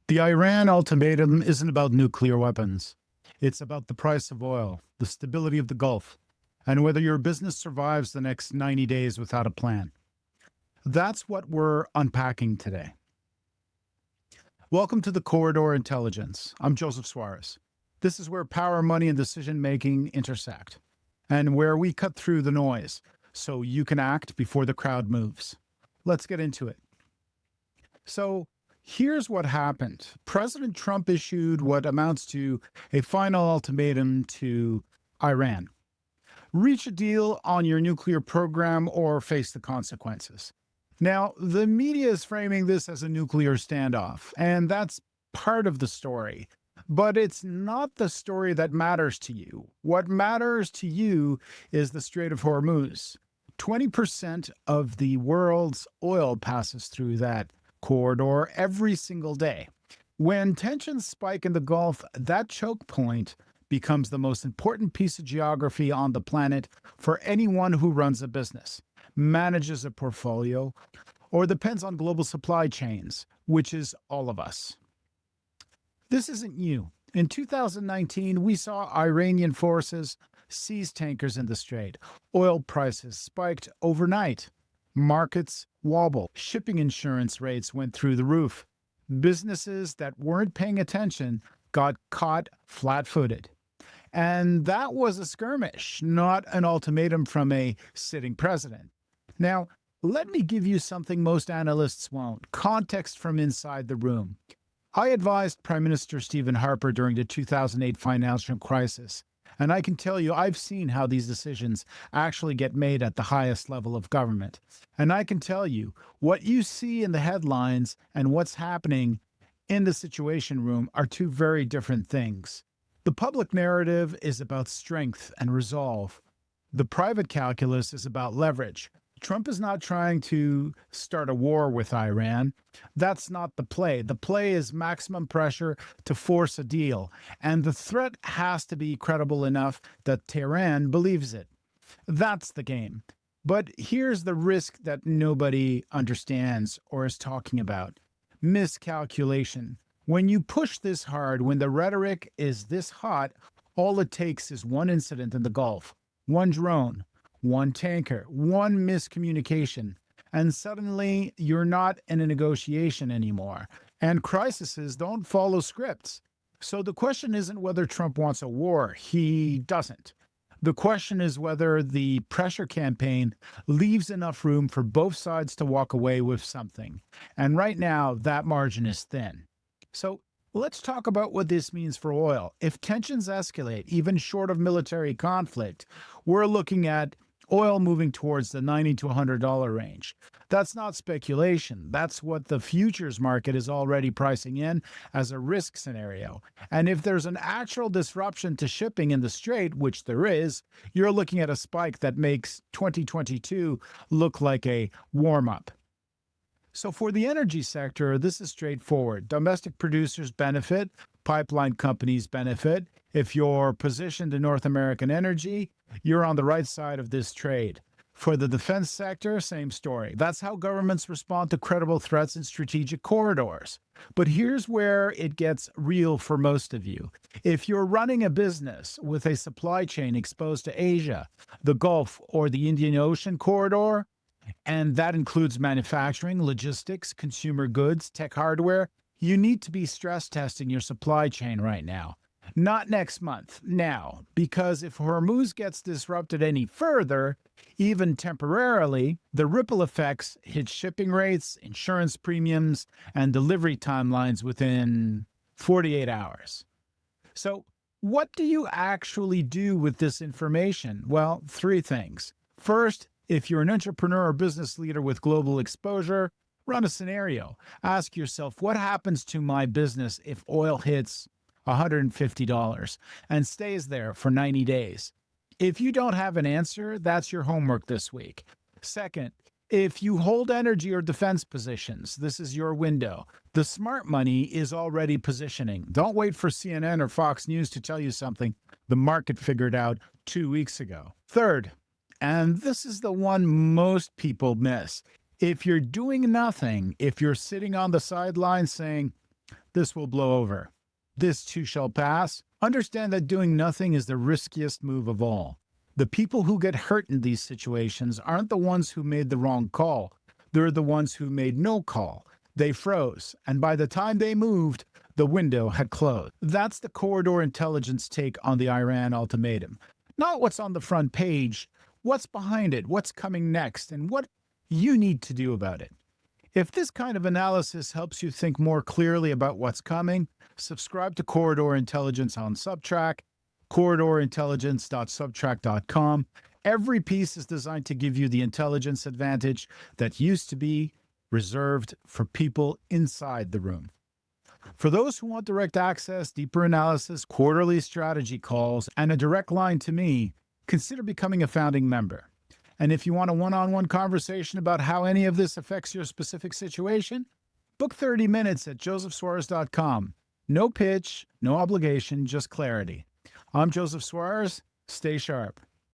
The Iran ultimatum isn't about nuclear weapons. It's about the price of oil, the stability of the Gulf, and whether your business survives the next 90 days without a plan. That's what we're unpacking today. Welcome to the Corridor Intelligence. I'm Joseph Soares. This is where power, money, and decision making intersect, and where we cut through the noise so you can act before the crowd moves. Let's get into it. So, here's what happened. President Trump issued what amounts to a final ultimatum to Iran: reach a deal on your nuclear program or face the consequences. Now, the media is framing this as a nuclear standoff, and that's part of the story. But it's not the story that matters to you. What matters to you is the Strait of Hormuz. 20% of the world's oil passes through that corridor every single day. When tensions spike in the Gulf, that choke point becomes the most important piece of geography on the planet for anyone who runs a business, manages a portfolio, or depends on global supply chains, which is all of us. This isn't new. In 2019, we saw Iranian forces seize tankers in the Strait. Oil prices spiked overnight. Markets wobbled. Shipping insurance rates went through the roof. Businesses that weren't paying attention got caught flat footed. And that was a skirmish, not an ultimatum from a sitting president. Now, let me give you something most analysts won't: context from inside the room. I advised Prime Minister Stephen Harper during the 2008 financial crisis, and I can tell you I've seen how these decisions actually get made at the highest level of government. And I can tell you what you see in the headlines and what's happening in the Situation Room are two very different things. The public narrative is about strength and resolve. The private calculus is about leverage. Trump is not trying to start a war with Iran. That's not the play. The play is maximum pressure to force a deal. And the threat has to be credible enough that Tehran believes it. That's the game. But here's the risk that nobody understands or is talking about: miscalculation. When you push this hard, when the rhetoric is this hot, all it takes is one incident in the Gulf, one drone, one tanker, one miscommunication, and suddenly you're not in a negotiation anymore. And crises don't follow scripts. So the question isn't whether Trump wants a war. He doesn't. The question is whether the pressure campaign leaves enough room for both sides to walk away with something. And right now, that margin is thin. So let's talk about what this means for oil. If tensions escalate, even short of military conflict, we're looking at oil moving towards the $90 to $100 range. That's not speculation. That's what the futures market is already pricing in as a risk scenario. And if there's an actual disruption to shipping in the Strait, which there is, you're looking at a spike that makes 2022 look like a warm-up. So for the energy sector, this is straightforward. Domestic producers benefit, pipeline companies benefit. If you're positioned in North American energy, you're on the right side of this trade. For the defense sector, same story. That's how governments respond to credible threats in strategic corridors. But here's where it gets real for most of you. If you're running a business with a supply chain exposed to Asia, the Gulf, or the Indian Ocean corridor, and that includes manufacturing, logistics, consumer goods, tech hardware, you need to be stress testing your supply chain right now. Not next month, now, because if Hormuz gets disrupted any further, even temporarily, the ripple effects hit shipping rates, insurance premiums, and delivery timelines within 48 hours. So, what do you actually do with this information? Well, three things. First, if you're an entrepreneur or business leader with global exposure, run a scenario. Ask yourself, what happens to my business if oil hits $150 and stays there for 90 days? If you don't have an answer, that's your homework this week. Second, if you hold energy or defense positions, this is your window. The smart money is already positioning. Don't wait for CNN or Fox News to tell you something the market figured out 2 weeks ago. Third, and this is the one most people miss: if you're doing nothing, if you're sitting on the sidelines saying, This will blow over. This too shall pass. Understand that doing nothing is the riskiest move of all. The people who get hurt in these situations aren't the ones who made the wrong call. They're the ones who made no call. They froze, and by the time they moved, the window had closed. That's the corridor intelligence take on the Iran ultimatum. Not what's on the front page, what's behind it, what's coming next, and what you need to do about it. If this kind of analysis helps you think more clearly about what's coming, subscribe to Corridor Intelligence on Subtrack, corridorintelligence.subtrack.com. Every piece is designed to give you the intelligence advantage that used to be reserved for people inside the room. For those who want direct access, deeper analysis, quarterly strategy calls, and a direct line to me, consider becoming a founding member. And if you want a one-on-one conversation about how any of this affects your specific situation, book 30 minutes at josephsoares.com. No pitch, no obligation, just clarity. I'm Joseph Soares. Stay sharp.